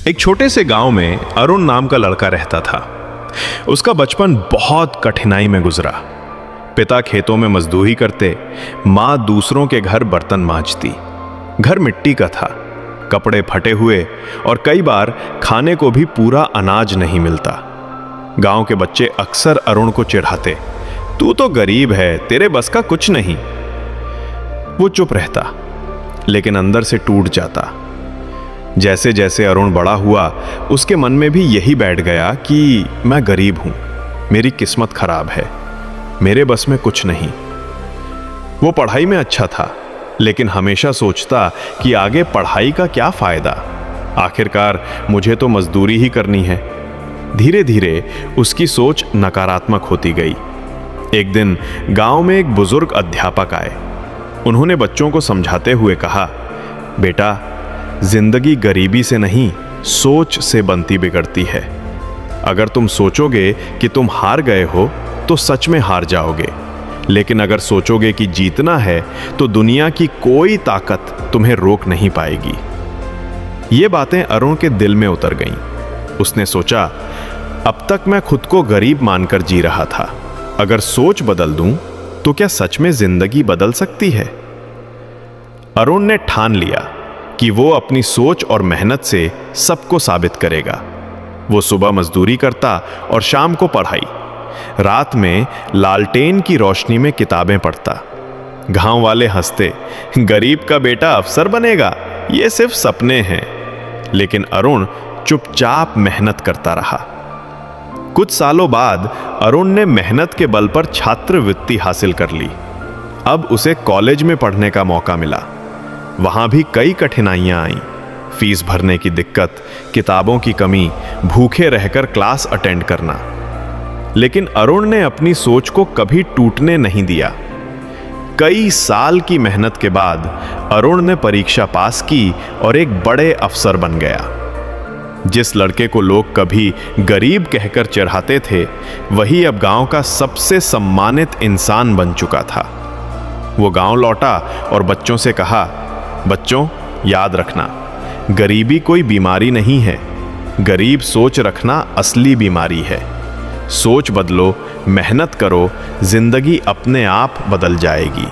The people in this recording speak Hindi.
एक छोटे से गांव में अरुण नाम का लड़का रहता था। उसका बचपन बहुत कठिनाई में गुजरा। पिता खेतों में मजदूरी करते, माँ दूसरों के घर बर्तन मांजती। घर मिट्टी का था, कपड़े फटे हुए और कई बार खाने को भी पूरा अनाज नहीं मिलता। गांव के बच्चे अक्सर अरुण को चिढ़ाते, तू तो गरीब है, तेरे बस का कुछ नहीं। वो चुप रहता, लेकिन अंदर से टूट जाता। जैसे जैसे अरुण बड़ा हुआ, उसके मन में भी यही बैठ गया कि मैं गरीब हूं, मेरी किस्मत खराब है, मेरे बस में कुछ नहीं। वो पढ़ाई में अच्छा था, लेकिन हमेशा सोचता कि आगे पढ़ाई का क्या फायदा, आखिरकार मुझे तो मजदूरी ही करनी है। धीरे धीरे उसकी सोच नकारात्मक होती गई। एक दिन गांव में एक बुजुर्ग अध्यापक आए। उन्होंने बच्चों को समझाते हुए कहा, बेटा, जिंदगी गरीबी से नहीं, सोच से बनती बिगड़ती है। अगर तुम सोचोगे कि तुम हार गए हो तो सच में हार जाओगे, लेकिन अगर सोचोगे कि जीतना है तो दुनिया की कोई ताकत तुम्हें रोक नहीं पाएगी। ये बातें अरुण के दिल में उतर गईं। उसने सोचा, अब तक मैं खुद को गरीब मानकर जी रहा था, अगर सोच बदल दूं तो क्या सच में जिंदगी बदल सकती है? अरुण ने ठान लिया कि वो अपनी सोच और मेहनत से सबको साबित करेगा। वो सुबह मजदूरी करता और शाम को पढ़ाई। रात में लालटेन की रोशनी में किताबें पढ़ता। गांव वाले हंसते, गरीब का बेटा अफसर बनेगा, ये सिर्फ सपने हैं। लेकिन अरुण चुपचाप मेहनत करता रहा। कुछ सालों बाद अरुण ने मेहनत के बल पर छात्रवृत्ति हासिल कर ली। अब उसे कॉलेज में पढ़ने का मौका मिला। वहां भी कई कठिनाइयां आईं। फीस भरने की दिक्कत, किताबों की कमी, भूखे रहकर क्लास अटेंड करना। लेकिन अरुण ने अपनी सोच को कभी टूटने नहीं दिया। कई साल की मेहनत के बाद अरुण ने परीक्षा पास की और एक बड़े अफसर बन गया। जिस लड़के को लोग कभी गरीब कहकर चिढ़ाते थे, वही अब गांव का सबसे सम्मानित इंसान बन चुका था। वो गांव लौटा और बच्चों से कहा, बच्चों, याद रखना, गरीबी कोई बीमारी नहीं है, गरीब सोच रखना असली बीमारी है। सोच बदलो, मेहनत करो, जिंदगी अपने आप बदल जाएगी।